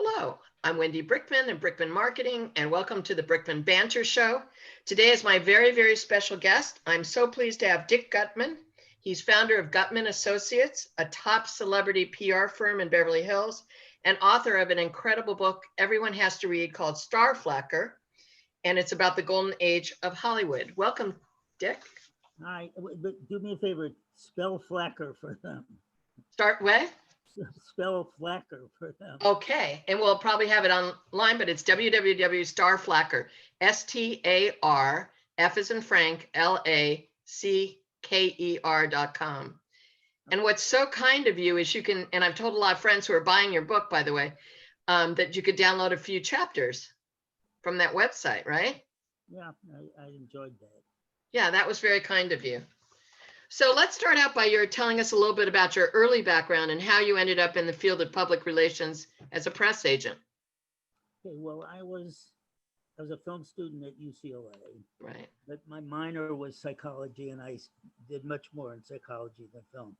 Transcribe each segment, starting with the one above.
Hello, I'm Wendy Brickman of Brickman Marketing, and welcome to the Brickman Banter Show. Today is my very, very special guest. I'm so pleased to have Dick Guttman. He's founder of Guttman Associates, a top celebrity PR firm in Beverly Hills, and author of an incredible book everyone has to read called Starflacker, and it's about the golden age of Hollywood. Welcome, Dick. Hi, but do me a favor, spell Flacker for them. Start with? Spell Flacker for them. Okay, and we'll probably have it online, but it's www.starflacker, STAR, F as in Frank, LACKER.com. And what's so kind of you is you can, and I've told a lot of friends who are buying your book, by the way, that you could download a few chapters from that website, right? Yeah, I enjoyed that. Yeah, that was very kind of you. So let's start out by your telling us a little bit about your early background and how you ended up in the field of public relations as a press agent. Okay, well, I was a film student at UCLA, Right. but my minor was psychology, and I did much more in psychology than film.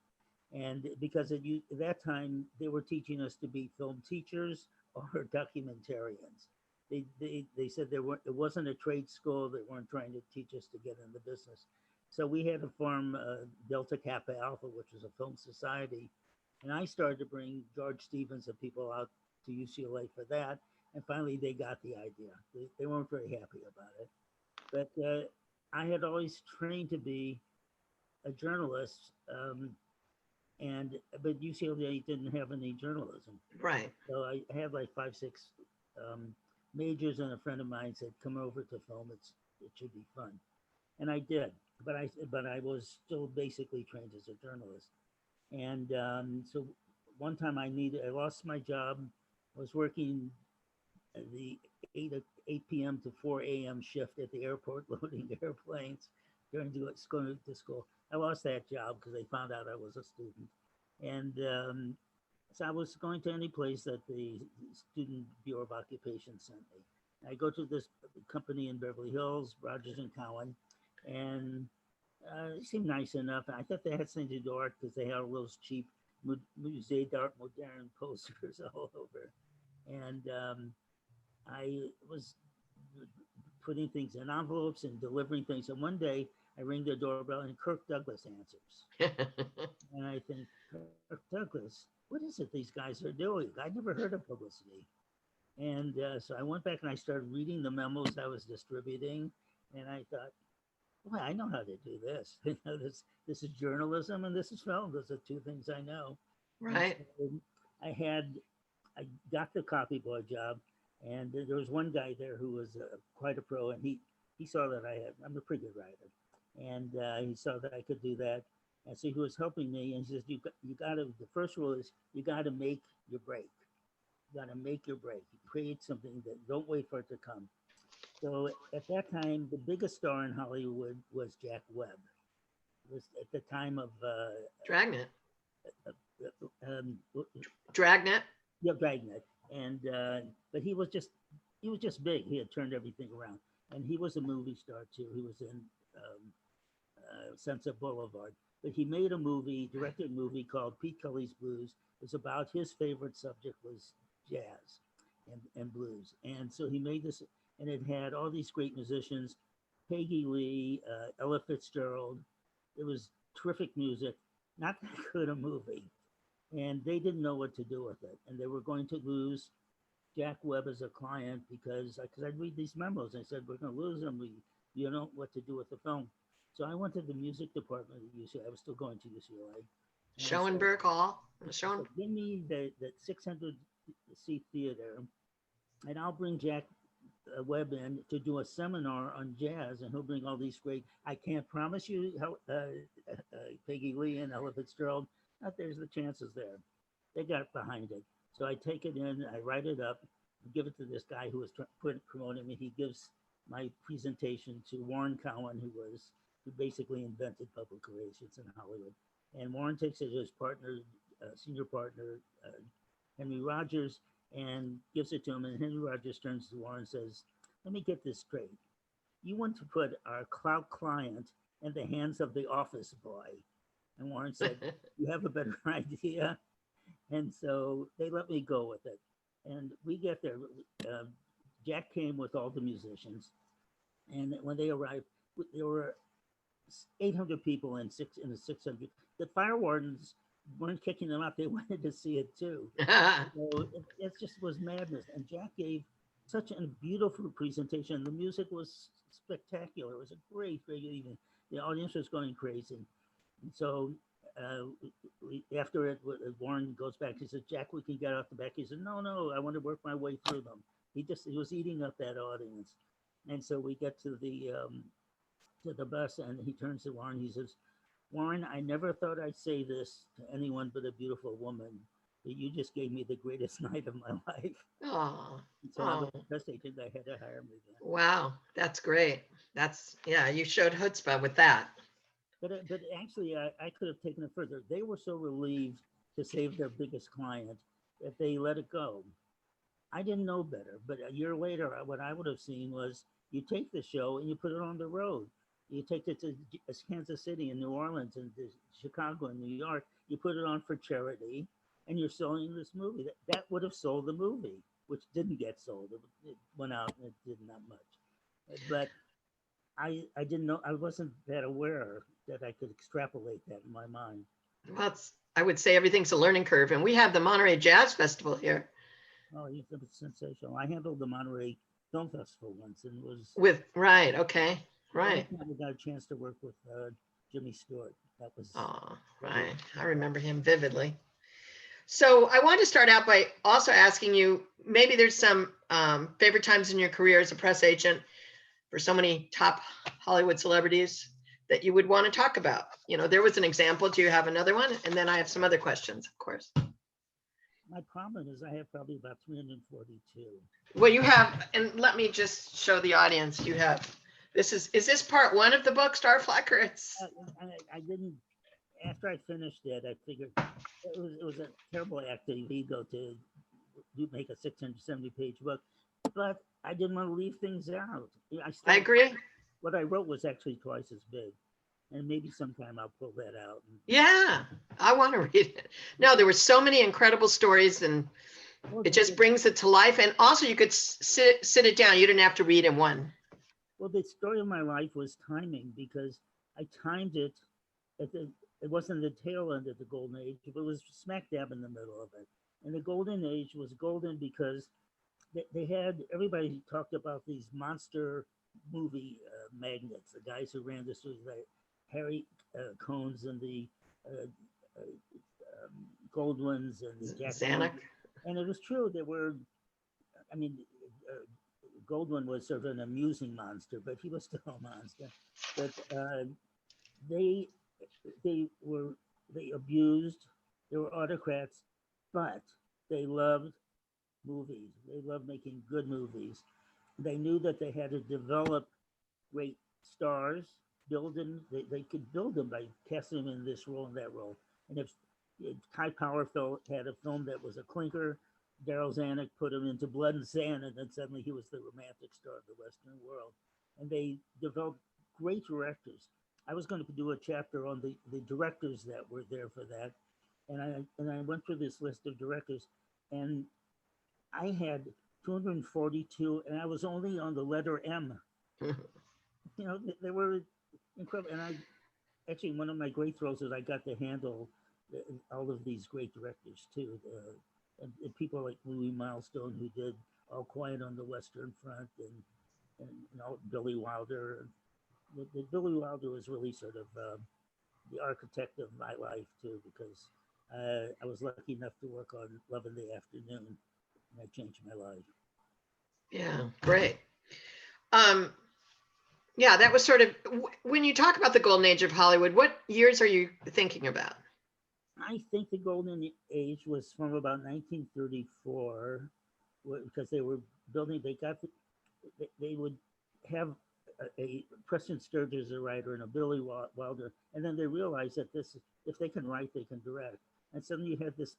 And because at that time they were teaching us to be film teachers or documentarians. They said it wasn't a trade school. They weren't trying to teach us to get in the business. So we had to form Delta Kappa Alpha, which was a film society. And I started to bring George Stevens and people out to UCLA for that. And finally, they got the idea. They weren't very happy about it. But I had always trained to be a journalist. But UCLA didn't have any journalism. Right. So I had like 5, 6 majors, and a friend of mine said, "Come over to film. It should be fun," and I did. But I was still basically trained as a journalist. And so one time I lost my job. I was working the 8 p.m. to 4 a.m. shift at the airport loading airplanes during going to school. I lost that job because they found out I was a student. And so I was going to any place that the Student Bureau of Occupation sent me. I go to this company in Beverly Hills, Rogers and Cowan, and it seemed nice enough. I thought they had something to do art because they had all those cheap Musée d'Art Moderne posters all over. And I was putting things in envelopes and delivering things. And one day I ring the doorbell and Kirk Douglas answers. And I think, Kirk Douglas, what is it these guys are doing? I never heard of publicity. And so I went back and I started reading the memos I was distributing. And I thought, well, I know how to do this. This is journalism and this is film. Those are two things I know. Right. So I got the copy boy job, and there was one guy there who was quite a pro, and he saw that I'm a pretty good writer, and he saw that I could do that, and so he was helping me, and he says, you got to, the first rule is you got to make your break. You got to make your break. You create something that don't wait for it to come. So at that time, the biggest star in Hollywood was Jack Webb. It was at the time of Dragnet. um, Dragnet. Yeah, Dragnet. And but he was just big. He had turned everything around, and he was a movie star too. He was in Sunset Boulevard. But he made directed a movie called Pete Kelly's Blues. It was about his favorite subject was jazz and blues. And so he made this, and it had all these great musicians, Peggy Lee, Ella Fitzgerald. It was terrific music, not that good a movie. And they didn't know what to do with it. And they were going to lose Jack Webb as a client because I'd read these memos. I said, we're going to lose him. You don't know what to do with the film. So I went to the music department at UCLA. I was still going to UCLA. Schoenberg Hall. Said, give me that 600 seat theater, and I'll bring Jack Webb in to do a seminar on jazz, and he'll bring all these great. I can't promise you Peggy Lee and Ella Fitzgerald. Not there's the chances there. They got behind it. So I take it in, I write it up, give it to this guy who was promoting me. He gives my presentation to Warren Cowan, who basically invented public relations in Hollywood. And Warren takes it to his partner, senior partner, Henry Rogers, and gives it to him. And Henry Rogers turns to Warren and says, let me get this straight. You want to put our cloud client in the hands of the office boy. And Warren said, you have a better idea? And so they let me go with it. And we get there. Uh, Jack came with all the musicians, and when they arrived, there were 800 people in the 600. The fire wardens weren't kicking them out; they wanted to see it too. So it just was madness. And Jack gave such a beautiful presentation. The music was spectacular. It was a great evening. The audience was going crazy. And so after it, Warren goes back. He says, "Jack, we can get out the back." He said, "No, no, I want to work my way through them." He was eating up that audience. And so we get to the bus, and he turns to Warren. He says, "Warren, I never thought I'd say this to anyone but a beautiful woman, but you just gave me the greatest night of my life." Oh, And so I was oh, the best agent. They had to hire me then. wow. That's great. That's, yeah, you showed chutzpah with that. But actually, I could have taken it further. They were so relieved to save their biggest client that they let it go. I didn't know better, but a year later, what I would have seen was you take the show and you put it on the road. You take it to Kansas City and New Orleans and Chicago and New York. You put it on for charity, and you're selling this movie. That would have sold the movie, which didn't get sold. It went out and it did not much. But I didn't know. I wasn't that aware that I could extrapolate that in my mind. Well, I would say everything's a learning curve. And we have the Monterey Jazz Festival here Oh, it was sensational. I handled the Monterey Film Festival once, and it was with, right. Okay. the only Right. time I got a chance to work with Jimmy Stewart. That was Oh, really right. I remember him vividly. So I want to start out by also asking you, maybe there's some favorite times in your career as a press agent for so many top Hollywood celebrities that you would want to talk about. There was an example. Do you have another one? And then I have some other questions, of course. my problem is I have probably about 342. Well, you have, and let me just show the audience, you have, is this part one of the book, Starflacker? I, I didn't. After I finished it, I figured it was a terrible act of ego to make a 670-page book, but I didn't want to leave things out. I I still agree. what I wrote was actually twice as big, and maybe sometime I'll pull that out. Yeah, I want to read it. No, there were so many incredible stories, and Well, it just brings it to life. And also, you could sit it down. You didn't have to read in one. well, the story of my life was timing because I timed it at the. It wasn't the tail end of the golden age, but it was smack dab in the middle of it. And the golden age was golden because they had everybody talked about these monster movie magnets, the guys who ran this, like Harry Cones and the uh, Goldwins and the Jack Zanuck. Jones. And it was true. There were, I mean, uh, Goldwyn was sort of an amusing monster, but he was still a monster. But they they were they abused. They were autocrats, but they loved movies. They loved making good movies. They knew that they had to develop great stars, build them. They could build them by casting them in this role and that role. And if Kai Powerful had a film that was a clinker, Daryl Zanuck put him into Blood and Sand, and then suddenly he was the romantic star of the Western world. And they developed great directors. I was going to do a chapter on the directors that were there for that, and I went through this list of directors, and I had 242, and I was only on the letter M. They were incredible. And I actually, one of my great thrills is I got to handle all of these great directors too. And people like Louis Milestone, who did All Quiet on the Western Front, and Billy Wilder. Billy Wilder was really sort of the architect of my life too, because I was lucky enough to work on Love in the Afternoon, and that changed my life. Yeah, great. Um, yeah, that was sort of, when you talk about the golden age of Hollywood, what years are you thinking about? I think the golden age was from about 1934, because they were building. They would have a Preston Sturges a writer and a Billy Wilder, and then they realized that if they can write, they can direct. And suddenly you had this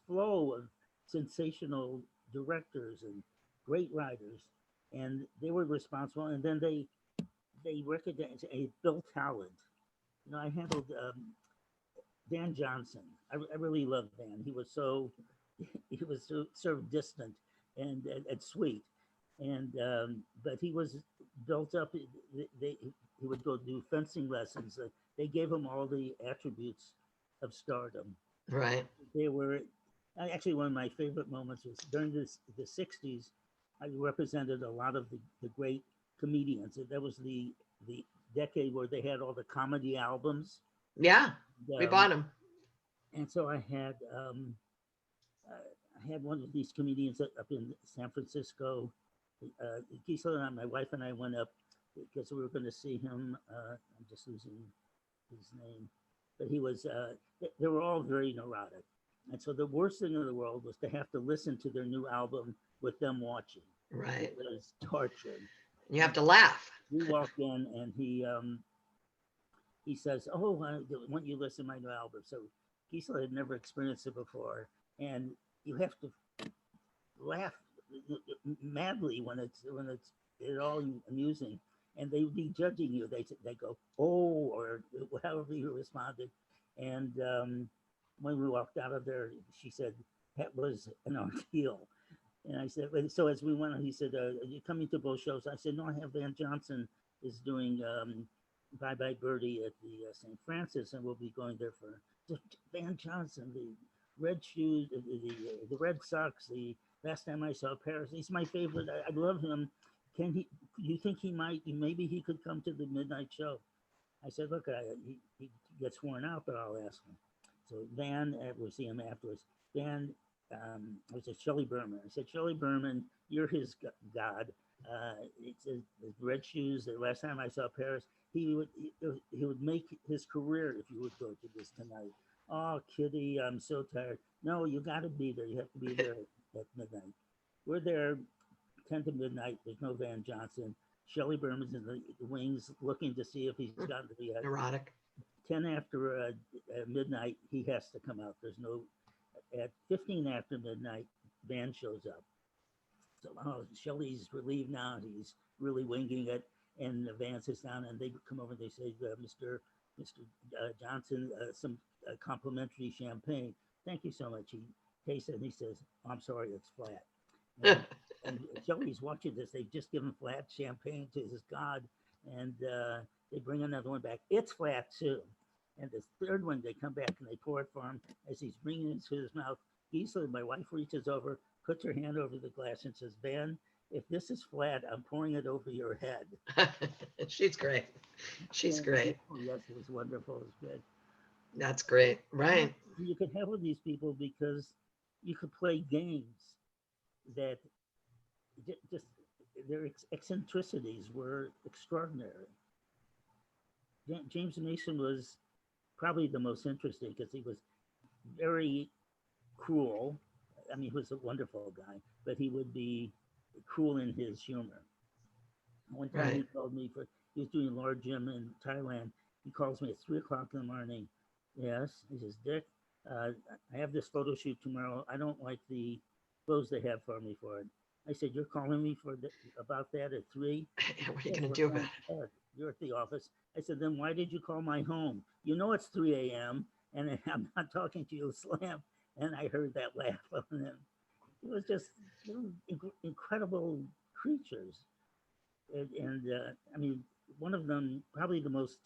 flow of sensational directors and great writers, and they were responsible. And then they recognized a built talent. I handled Dan Johnson. I really loved Dan. he was sort of distant and sweet, and but he was built up. He would go do fencing lessons. They gave him all the attributes of stardom. Right. They were actually one of my favorite moments was during the '60s. I represented a lot of the great comedians. That was the decade where they had all the comedy albums. Yeah. We Um, bought them. and so I had one of these comedians up in San Francisco. Gisela and my wife and I went up because we were going to see him. I'm just losing his name, but he was. They were all very neurotic, and so the worst thing in the world was to have to listen to their new album with them watching. Right. It was torture. You have to laugh. We walked in, and he says, "Oh, why don't you listen to my new album?" So Gisela had never experienced it before, and you have to laugh madly when it's all amusing, and they would be judging you. They go, "Oh," or however you responded, and when we walked out of there, she said that was an ordeal. And I said, so as we went on, he said, "Are you coming to both shows?" I said, "No, I have Van Johnson is doing Bye Bye Birdie at the St. Francis, and we'll be going there for Van Johnson, the Red Shoes, the Red Sox. The last time I saw Paris, he's my favorite. I love him. Can he? You think he might? Maybe he could come to the midnight show." I said, "Look, he gets worn out, but I'll ask him." So Van, we'll see him afterwards. Van, I said, Shelley Berman. I said, "Shelley Berman, you're his god." It's the Red Shoes. The last time I saw Paris, he would make his career if you would go to this tonight. "Oh, Kitty, I'm so tired." "No, you got to be there. You have to be there at midnight." We're there 10 to midnight. There's no Van Johnson. Shelley Berman's in the wings looking to see if he's gotten to the Neurotic. 10 after midnight, he has to come out. There's no, at 15 after midnight, Van shows up. So Shelley's relieved now. He's really winging it. And Van sits down and they come over and they say, Mr. Johnson, some complimentary champagne. "Thank you so much." He tastes it and he says, "I'm sorry, it's flat." And Shelley's watching this. They've just given flat champagne to his god. And they bring another one back. It's flat too. And the third one, they come back and they pour it for him. As he's bringing it to his mouth, Gisela, my wife, reaches over, puts her hand over the glass and says, "Van, if this is flat, I'm pouring it over your head." She's great. She's great. Oh, yes, it was wonderful. It was good. That's great. Right. You could have with these people because you could play games that just their eccentricities were extraordinary. James Mason was probably the most interesting because he was very cruel. I mean, he was a wonderful guy, but he would be cruel in his humor. One time he called me he was doing Lord Jim in Thailand. He calls me at 3:00 in the morning. "Yes," he says, "Dick, I have this photo shoot tomorrow. I don't like the clothes they have for me for it." I said, "You're calling me about that at 3? What are you going to do about it? You're at the office." I said, "Then why did you call my home? You know it's 3 a.m. and I'm not talking to you, Slam." And I heard that laugh on him. It was just incredible creatures. And I mean, one of them, probably the most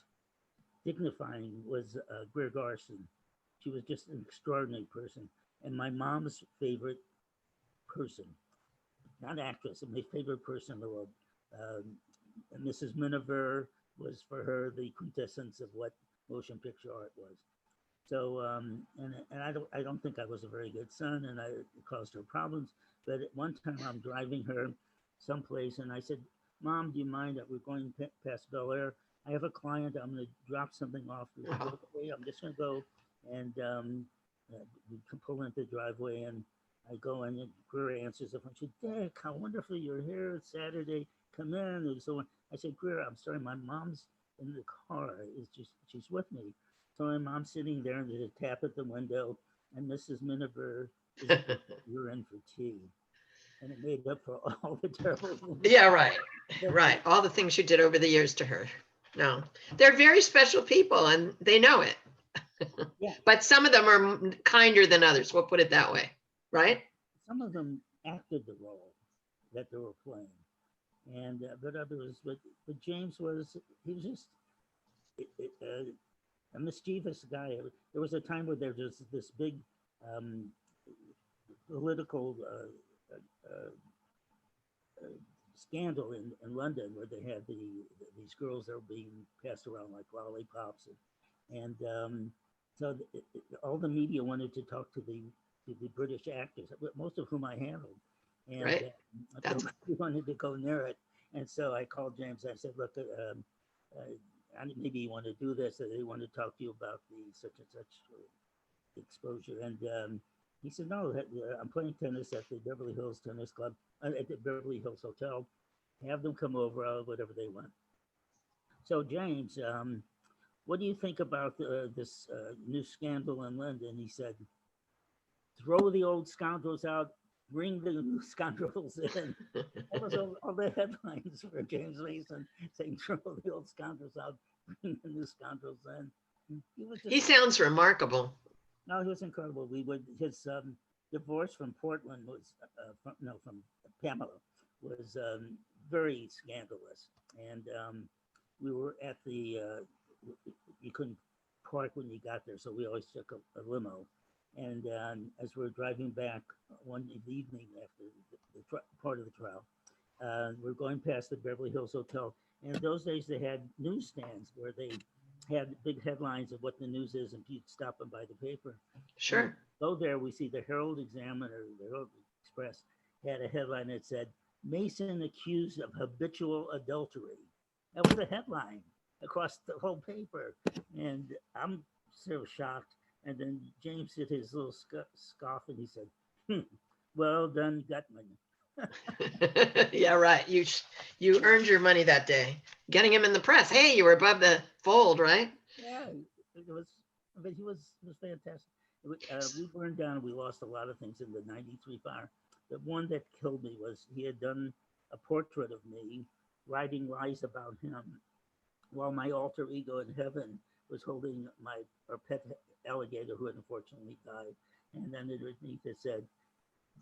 dignifying, was Greer Garson. She was just an extraordinary person. And my mom's favorite person, not actress, my favorite person in the world. Mrs. Miniver was for her the quintessence of what motion picture art was. So, and I don't think I was a very good son, and it caused her problems. But at one time, I'm driving her someplace, and I said, "Mom, do you mind that we're going past Bel Air? I have a client. I'm going to drop something off the driveway. I'm just going to go." And we pull into the driveway, and I go in, and Greer answers the phone. She said, "Dick, how wonderful you're here. It's Saturday. Come in." And so on. I said, "Greer, I'm sorry, my mom's in the car. She's with me." So my mom's sitting there, and there's a tap at the window, and Mrs. Miniver is "You're in for tea." And it made up for all the terrible things. Yeah, right. Right. All the things you did over the years to her. No, they're very special people and they know it. Yeah. But some of them are kinder than others. We'll put it that way. right? Some of them acted the role that they were playing, and but others, but James was he was just a mischievous guy. There was a time where there was this big um, political scandal in London where they had these girls that were being passed around like lollipops, and so all the media wanted to talk to the British actors, most of whom I handled, and Right. That's nobody wanted to go near it. And so I called James. I said, "Look, maybe you want to do this, or they want to talk to you about the such and such exposure." And he said, "No, I'm playing tennis at the Beverly Hills Tennis Club, at the Beverly Hills Hotel. Have them come over, whatever they want." So, James, what do you think about this new scandal in London? He said, "Throw the old scoundrels out, bring the new scoundrels in." That was all the headlines for James Mason, saying, "Throw the old scoundrels out, bring the new scoundrels in." He was he just, sounds remarkable. no, he was incredible. His divorce from Portland was, from Pamela was very scandalous. And we were at you couldn't park when you got there, so we always took a limo. And as we were driving back one evening after part of the trial, we're going past the Beverly Hills Hotel. And in those days, they had newsstands where they had big headlines of what the news is, and you'd stop and buy the paper. And Sure. go there, we see the Herald Examiner, the Herald Express had a headline that said, "Mason accused of habitual adultery." That was the headline across the whole paper. And I'm sort of shocked. And then James did his little scoff and he said, "Well done, Guttman." Yeah, right. You earned your money that day, getting him in the press. Hey, you were above the fold, right? Yeah, it was, but he was fantastic. We burned down. We lost a lot of things in the '93 fire. The one that killed me was he had done a portrait of me, writing lies about him, while my alter ego in heaven was holding our pet alligator who had unfortunately died. And then underneath it said,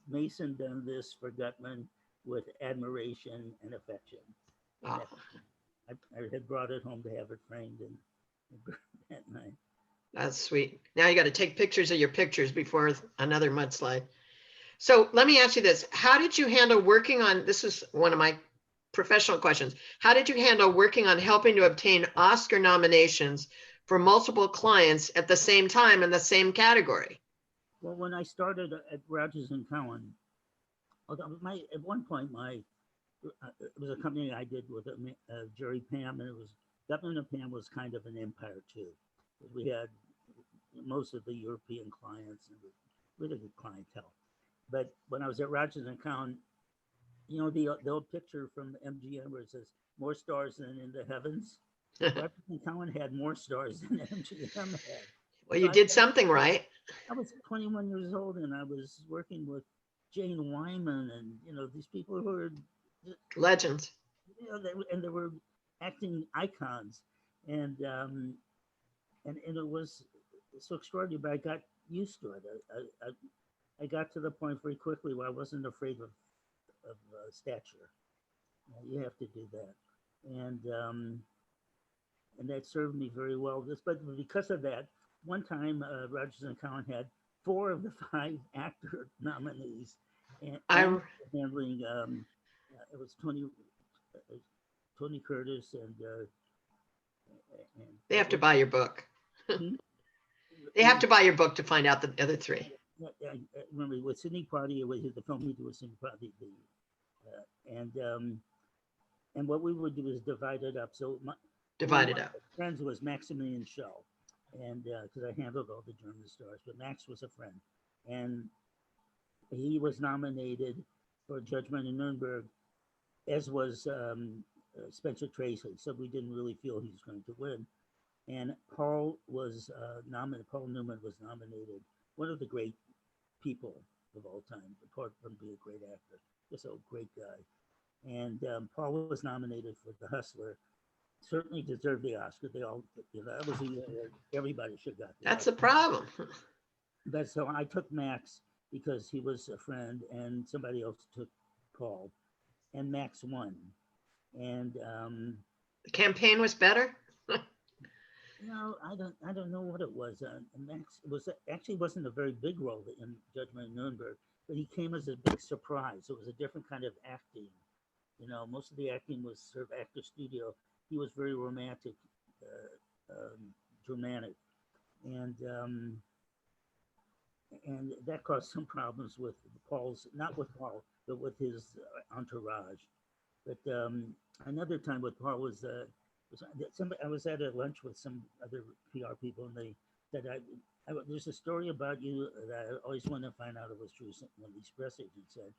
"Mason done this for Guttman with admiration and affection." And Oh, I had brought it home to have it framed and that night. that's sweet. Now you got to take pictures of your pictures before another mudslide. So let me ask you this. How did you handle working on, this is one of my professional questions. How did you handle working on helping to obtain Oscar nominations for multiple clients at the same time in the same category? Well, when I started at Rogers and Cowan, at one point it was a company I did with Jerry Pam, and it was Guttman and Pam was kind of an empire too. We had most of the European clients and really good clientele. But when I was at Rogers and Cowan, the old picture from MGM where it says "more stars than in the heavens." Rogers and Cowan had more stars than MGM had. Well, So you did something right. I was 21 years old, and I was working with Jane Wyman, and these people who were, Legends. they were acting icons, and it was so extraordinary. But I got used to it. I got to the point very quickly where I wasn't afraid of stature. You have to do that, and that served me very well. But because of that, one time Rogers and Cowan had 4 of the 5 actor nominees, and handling it was Tony Curtis and They have to buy your book. Hmm? They have to buy your book to find out the other 3. I remember with Sidney Poitier, the film he did with Sidney Poitier, and what we would do is divide it up. So one Divide of it my up. friends was Maximilian Schell, and because I handled all the German stars, but Max was a friend, and he was nominated for Judgment in Nuremberg, as was Spencer Tracy. So we didn't really feel he was going to win. And Paul was nominated. Paul Newman was nominated. One of the great people of all time, apart from being a great actor, just a great guy. And Paul was nominated for The Hustler. Certainly deserved the Oscar. They all, that was everybody should have got the That's the Oscar. problem. But so I took Max because he was a friend, and somebody else took Paul, and Max won. And The campaign was better. I don't know what it was. Max was actually wasn't a very big role in Judgment in Nuremberg, but he came as a big surprise. It was a different kind of acting. Most of the acting was sort of actor studio. He was very romantic, dramatic, and that caused some problems with not with Paul, but with his entourage. But another time with Paul I was at a lunch with some other PR people, and they said, there's a story about you that I always wanted to find out if it was true. One of these press agents said.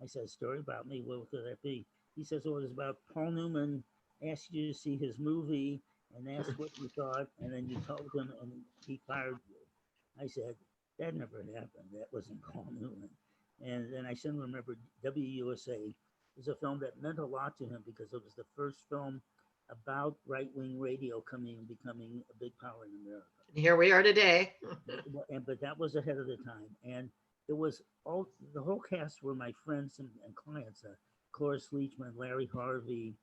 I said, a story about me? What could that be? He says, well, it was about Paul Newman asked you to see his movie and asked what you thought, and then you told him, and he fired you. I said, that never happened. That wasn't Paul Newman. And then I suddenly remembered WUSA was a film that meant a lot to him because it was the first film about right-wing radio coming and becoming a big power in America. Here we are today. But that was ahead of the time. And it was the whole cast were my friends and clients, Cloris Leachman, Larry Harvey,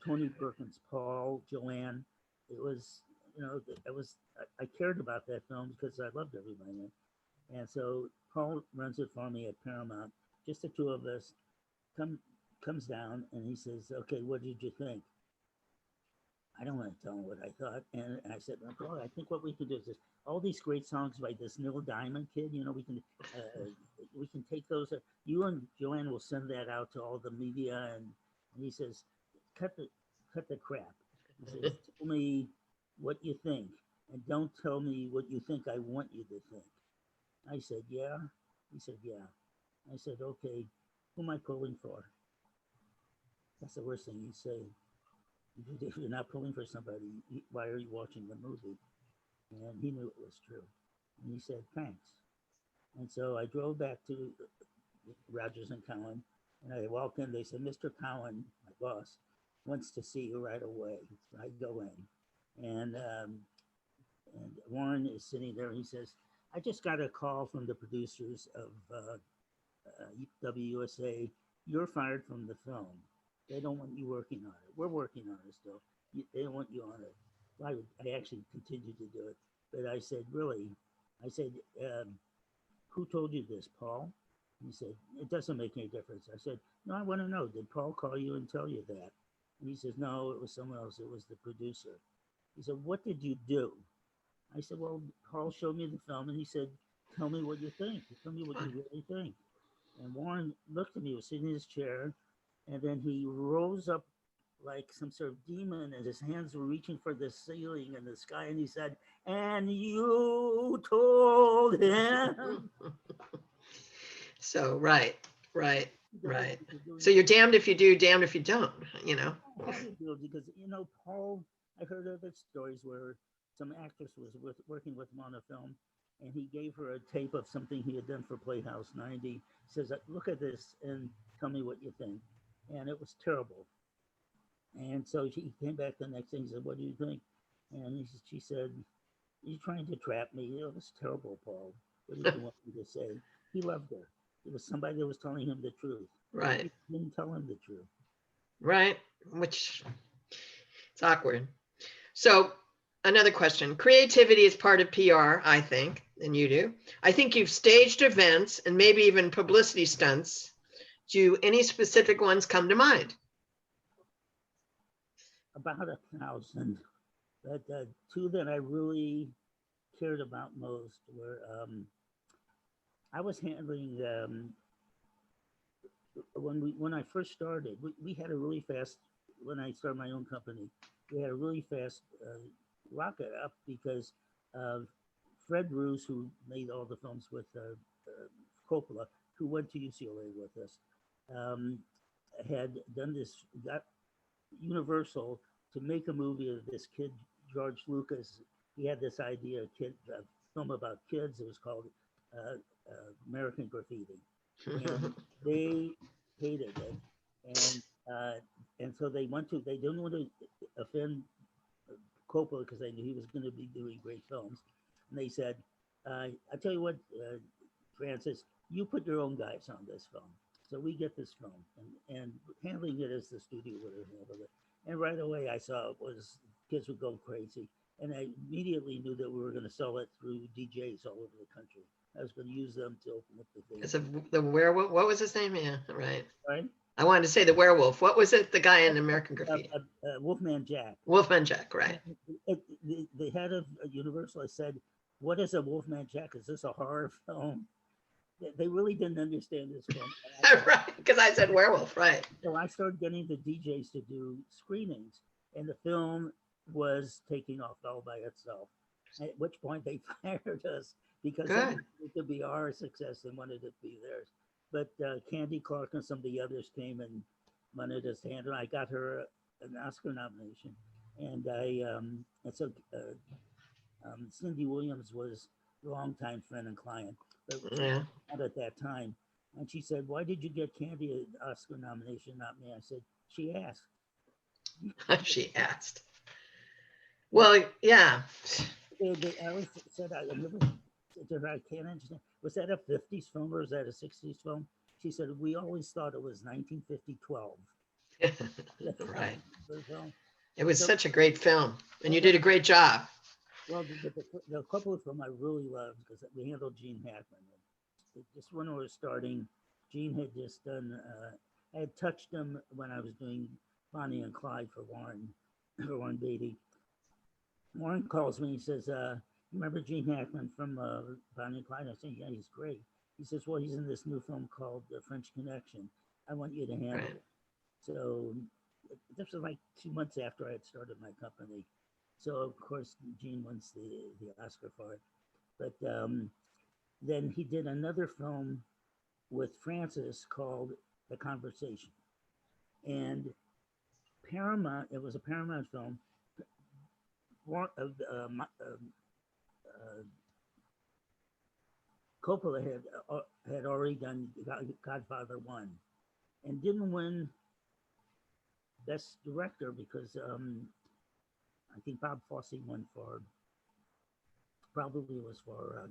Tony Perkins, Paul, Joanne. It was, I cared about that film because I loved everybody in it. And so Paul runs it for me at Paramount, just the two of us. Comes down and he says, okay, what did you think? I don't want to tell him what I thought. And I said, well, I think what we can do is all these great songs by this Neil Diamond kid, we can take those. You and Joanne will send that out to all the media. And he says, cut the crap. He says, tell me what you think, and don't tell me what you think I want you to think. I said, yeah. He said, yeah. I said, okay, who am I pulling for? That's the worst thing you say. If you're not pulling for somebody, why are you watching the movie? And he knew it was true. And he said, thanks. And so I drove back to Rogers and Cowan, and I walked in. They said, Mr. Cowan, my boss, wants to see you right away. So I go in. And Warren is sitting there, and he says, I just got a call from the producers of WUSA. You're fired from the film. They don't want you working on it. We're working on it still. They don't want you on it. Well, I actually continued to do it. But I said, really? I said, who told you this, Paul? He said, it doesn't make any difference. I said, no, I want to know. Did Paul call you and tell you that? And he says, no, it was someone else. It was the producer. He said, what did you do? I said, well, Paul showed me the film, and he said, tell me what you think. Tell me what you really think. And Warren looked at me, was sitting in his chair, and then he rose up like some sort of demon, and his hands were reaching for the ceiling and the sky, and he said, and you told him. So, right. So you're damned if you do, damned if you don't, I had to do it because, Paul, I heard other stories where some actress was working with him on a film, and he gave her a tape of something he had done for Playhouse 90. He says, look at this and tell me what you think. And it was terrible. And so she came back the next day and said, what do you think? And she said, you're trying to trap me. It was terrible, Paul. What did you want me to say? He loved her. It was somebody that was telling him the truth. Right. He didn't tell him the truth. Right. Which it's awkward. So another question. Creativity is part of PR, I think, and you do. I think you've staged events and maybe even publicity stunts. Do any specific ones come to mind? About 1,000. But two that I really cared about most were I was handling when I first started. We had a really fast when I started my own company. We had a really fast rocket up because Fred Roos, who made all the films with Coppola, who went to UCLA with us, had done this. Got Universal to make a movie of this kid, George Lucas. He had this idea, a film about kids. It was called American Graffiti, and they hated it, and so they didn't want to offend Coppola because they knew he was going to be doing great films, and they said, "I tell you what, Francis, you put your own guys on this film. So we get this film, and handling it as the studio would have handled it. And right away I saw it was kids would go crazy. And I immediately knew that we were going to sell it through DJs all over the country. I was going to use them to open up the It's theater. the werewolf. What was his name? Yeah, right. Right? I wanted to say the werewolf. What was it? The guy in American Graffiti. Wolfman Jack. Wolfman Jack, right. The head of Universal, I said, what is a Wolfman Jack? Is this a horror film? They really didn't understand this film. Right, because I said werewolf, right. So I started getting the DJs to do screenings, and the film was taking off all by itself. At which point they fired us because they Good. wanted it to be our success and wanted it to be theirs. But Candy Clark and some of the others came and wanted us to handle it. I got her an Oscar nomination, and so Cindy Williams was a longtime friend and client, but Yeah. not at that time. And she said, "Why did you get Candy an Oscar nomination, not me?" I said, "She asked." She asked. Well, yeah. I always said, I never to her, I can't understand. Was that a 50s film or was that a 60s film? She said, we always thought it was 1950 12. Right. Film. It was So- such a great film, and you did a great job. Well, the couple of them I really loved because we handled Gene Hackman. Just when we were starting, Gene had just done, I had touched him when I was doing Bonnie and Clyde for Warren Beatty. Warren calls me, he says, remember Gene Hackman from Bonnie and Clyde? I say, yeah, he's great. He says, well, he's in this new film called The French Connection. I want you to handle Right. it. So this was like 2 months after I had started my company. So of course Gene wins the Oscar for it. But then he did another film with Francis called The Conversation. And Paramount, it was a Paramount film. Coppola had already done Godfather 1 and didn't win Best Director because I think Bob Fosse won for, probably was for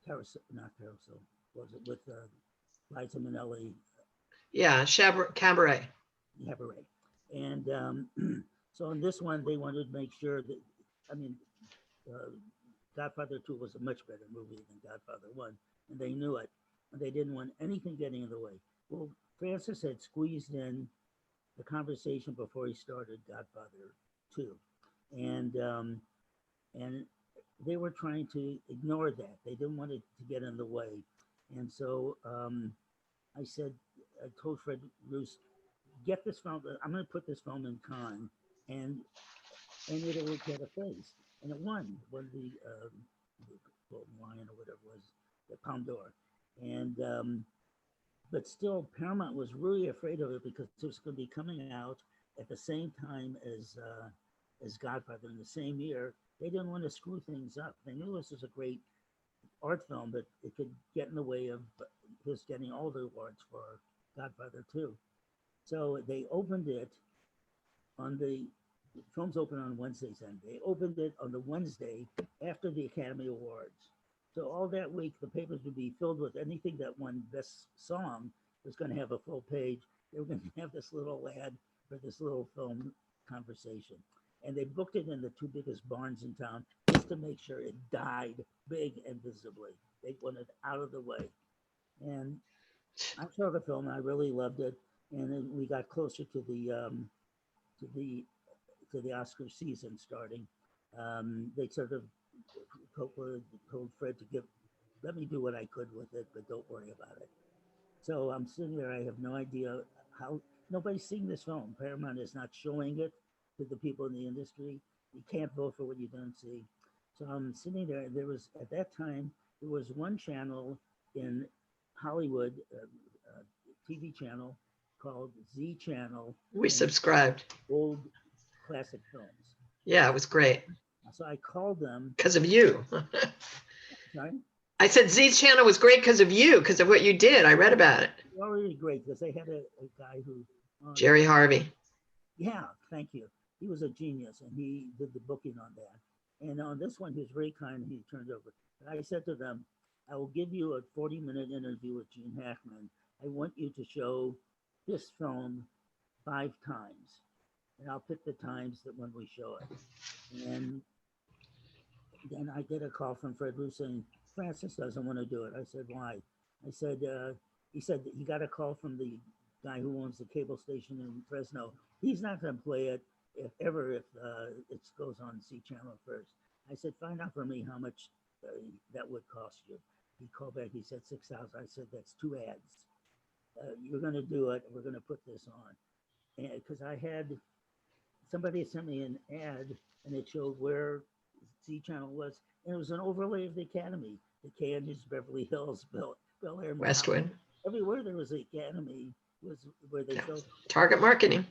Carousel, not Carousel, was it with Liza Minnelli? Yeah, Cabaret. Cabaret. And so in this one, they wanted to make sure that, I mean, Godfather 2 was a much better movie than Godfather 1, and they knew it, and they didn't want anything getting in the way. Well, Francis had squeezed in The Conversation before he started Godfather 2, and they were trying to ignore that. They didn't want it to get in the way, and so I told Fred Roos, get this film. I'm going to put this film in Cannes, and it'll get a face. And it won the Golden Lion or whatever it was, the Palme d'Or. And but still, Paramount was really afraid of it because it was going to be coming out at the same time as Godfather in the same year. They didn't want to screw things up. They knew this was a great art film, but it could get in the way of his getting all the awards for Godfather 2. So they opened it on the films open on Wednesdays, and they opened it on the Wednesday after the Academy Awards. So all that week, the papers would be filled with anything that won Best Song was going to have a full page. They were going to have this little ad for this little film Conversation. And they booked it in the two biggest barns in town just to make sure it died big and visibly. They wanted it out of the way. And I saw the film, and I really loved it. And then we got closer to the Oscar season starting. They sort of told Fred to let me do what I could with it, but don't worry about it. So I'm sitting there. I have no idea how. Nobody's seeing this film. Paramount is not showing it to the people in the industry. You can't vote for what you don't see. So I'm sitting there. There was at that time there was one channel in Hollywood, TV channel called Z Channel. We subscribed. Old classic films. Yeah, it was great. So I called them. Because of you. Sorry? I said Z Channel was great because of you, because of what you did. I read about it. Already great because they had a guy who. Jerry Harvey. Yeah, thank you. He was a genius, and he did the booking on that. And on this one, he was very kind. He turned over. But I said to them, I will give you a 40-minute interview with Gene Hackman. I want you to show this film 5 times, and I'll pick the times that when we show it. And then I get a call from Fred Roos saying, Francis doesn't want to do it. I said, why? I said, he said that he got a call from the guy who owns the cable station in Fresno. He's not going to play it if it goes on C Channel first. I said, find out for me how much that would cost you. He called back, he said 6,000. I said, that's 2 ads. You're going to do it. We're going to put this on. Because I had somebody sent me an ad and it showed where C Channel was, and it was an overlay of the Academy, the Canyons, Beverly Hills, Bel Air, Westwood. Everywhere there was the Academy was where they showed. Target marketing.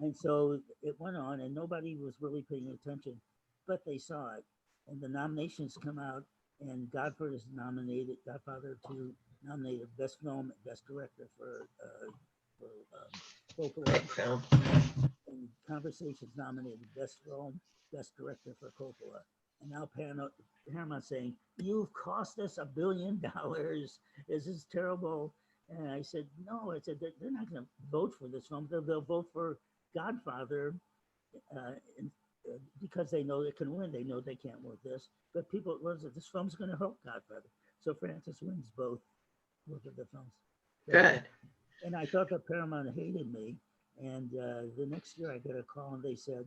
And so it went on, and nobody was really paying attention, but they saw it. And the nominations come out, and Godfrey is nominated, Godfather 2 nominated Best Film and Best Director for Coppola. Film. And Conversations nominated Best Film, Best Director for Coppola. And now Paramount saying, you've cost us $1 billion. This is terrible. And I said, no, I said, they're not going to vote for this film. They'll vote for Godfather because they know they can win. They know they can't win this. But people, this film's going to help Godfather. So Francis wins both of the films. Good. And I thought that Paramount hated me. And the next year I got a call and they said,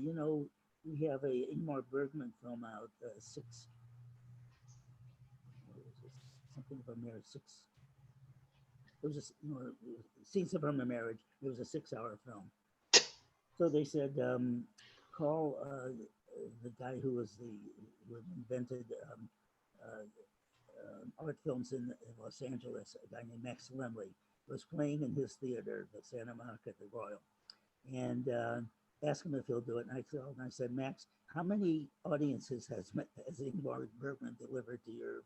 you know, we have a Ingmar Bergman film out, something of a marriage, it was Scenes from a Marriage. It was a 6-hour film. So they said, call the guy who invented art films in Los Angeles, a guy named Max Lemley, was playing in his theater, the Santa Monica, the Royal, and asked him if he'll do it. And I said, Max, how many audiences has Ingmar Bergman delivered to your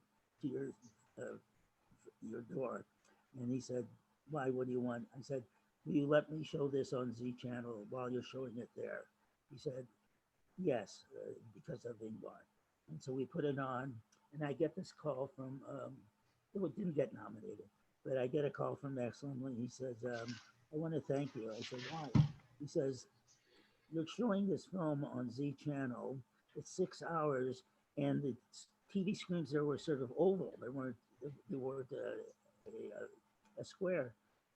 door? And he said, why, what do you want? I said, will you let me show this on Z Channel while you're showing it there? He said, yes, because of Ingmar. And so we put it on, and I get this call from, it didn't get nominated, but I get a call from Max Lemley. He says, I want to thank you. I said, why? He says, you're showing this film on Z Channel. It's 6 hours, and the TV screens there were sort of oval. They weren't a square.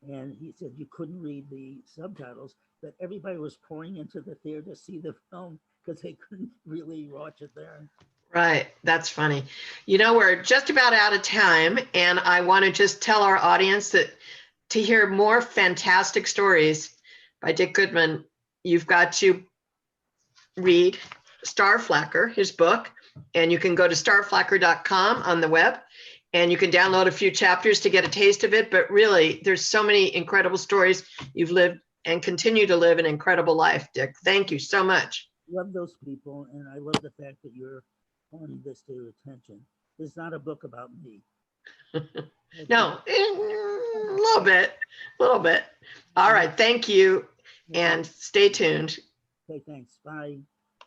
And he said you couldn't read the subtitles, but everybody was pouring into the theater to see the film because they couldn't really watch it there. Right. That's funny. You know, we're just about out of time, and I want to just tell our audience that to hear more fantastic stories by Dick Guttman, you've got to read Starflacker, his book, and you can go to starflacker.com on the web, and you can download a few chapters to get a taste of it. But really, there's so many incredible stories. You've lived and continue to live an incredible life, Dick. Thank you so much. Love those people, and I love the fact that you're calling this to your attention. This is not a book about me. No, a little bit. All right, thank you, and stay tuned. Okay, thanks. Bye.